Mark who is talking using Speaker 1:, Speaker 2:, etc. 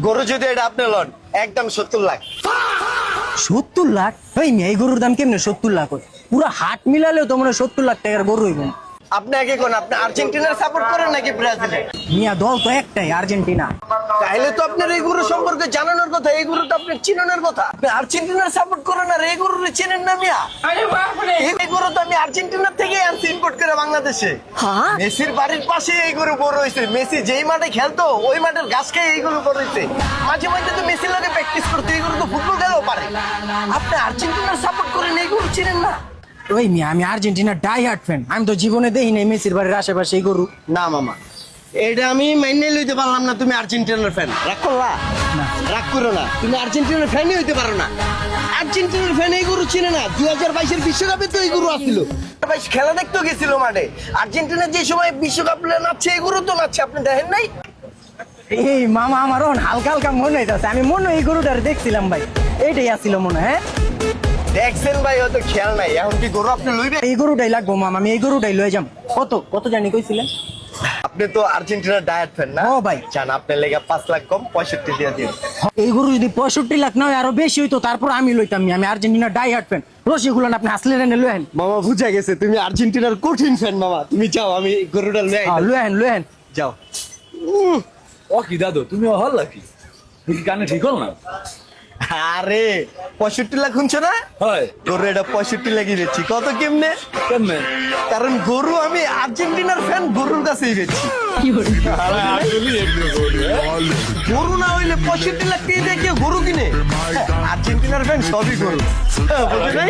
Speaker 1: গরু যদি এটা আপনি লন একদম 70 লাখ।
Speaker 2: 70 লাখ? এই মেয়ে, এই গরুর দাম কেমনে 70 লাখ হয়? পুরো হাট মিলালেও তো মনে হয় 70 লাখ টাকার গরু হইব।
Speaker 1: আপনি আগে কোন, আপনি আর্জেন্টিনার সাপোর্ট করেন নাকি ব্রাজিলের?
Speaker 2: মিয়া, দল তো একটাই, আর্জেন্টিনা।
Speaker 1: তাহলে তো আপনার এই গরু সম্পর্কে জানানোর কথা, এই গরু তো আপনার চিনানোর কথা। আপনি আর্জেন্টিনার সাপোর্ট করেন আর এই গরু চেনেন না মিয়া? এই গরু তো আমি আর্জেন্টিনার থেকে আনছি ইম্পোর্ট করে বাংলাদেশে। মেসির বাড়ির পাশে এই গরু বড় হয়েছে। মেসি যেই মাঠে খেলতো ওই মাঠের ঘাস খেয়ে এই গরু বড় হয়েছে। মাঝে মাঝে তো মেসির লগে প্র্যাকটিস করতে, এই গরু তো ফুটবল খেলেও পারে। আপনি আর্জেন্টিনার সাপোর্ট করেন, এই গরু চিনেন না?
Speaker 2: ওই মিয়া, আমি আর্জেন্টিনার ডাই হার্ট ফ্যান। আমি তো জীবনে দেখি নাই মেসির বাড়ির আশেপাশে এই গরু।
Speaker 1: না মামা, এটা আমি মাইনে লইতে পারলাম না। তুমি আর্জেন্টিনার ফ্যান, রাগ করলা? রাগ করো না, তুমি আর্জেন্টিনার ফ্যানই হইতে পারো না। আর্জেন্টিনার ফ্যান এই গরু চিনে না। 2022-এর বিশ্বকাপে তো এই গরু আসছিল, খেলা দেখতেও গেছিল মাঠে। আর্জেন্টিনা যে সময় বিশ্বকাপ নাচছে এই গরু তো নাচছে, আপনি দেখেন নাই?
Speaker 2: এই মামা, আমার হালকা হালকা মনে হইতেছে আমি মনে হয় এই গরুটার দেখছিলাম ভাই। এইটাই আসছিল মনে হয়। হ্যাঁ
Speaker 1: দেখছেন ভাই, হয়তো খেয়াল নাই। এখন কি গরু আপনি লইবেন?
Speaker 2: এই গরুটাই লাগবো মামা, আমি এই গরুটাই লয়ে যাম। কত কত জানি কইছিলেন?
Speaker 1: আপনি তো আর্জেন্টিনার ডায়েট ফ্যান না?
Speaker 2: ও ভাই,
Speaker 1: জান আপনার লেগে 5 লাখ কম 65 দিয়ে দিন।
Speaker 2: এই গরু যদি 65 লাখ না হয় আরো বেশি হইতো, তারপর আমি লইতাম। আমি আর্জেন্টিনার ডাই হার্ট ফ্যান। রসিগুলো আপনি হাসলে রেনে লয়েন।
Speaker 1: মামা বুঝা গেছে, তুমি আর্জেন্টিনার কঠিন ফ্যান। মামা তুমি যাও, আমি গরুটা লয়ে আইতাম।
Speaker 2: লয়েন লয়েন
Speaker 1: যাও।
Speaker 3: ও কি দাদু, তুমি হল নাকি? তুই কি কানে ঠিক হল না?
Speaker 1: আরে 65 লাখ শুনছো না?
Speaker 3: হয়।
Speaker 1: গরু এটা 65 লাখই বেচছি। কত কেমনে?
Speaker 3: কেমনে?
Speaker 1: কারণ গরু আমি আর্জেন্টিনার ফ্যান, গরুর কাছেই বেচছি। গরু না হইলে 65 লাখ টাকা দিয়ে কেউ গরু কিনে? আর্জেন্টিনার ফ্যান সবই গরু, বুঝে নাই?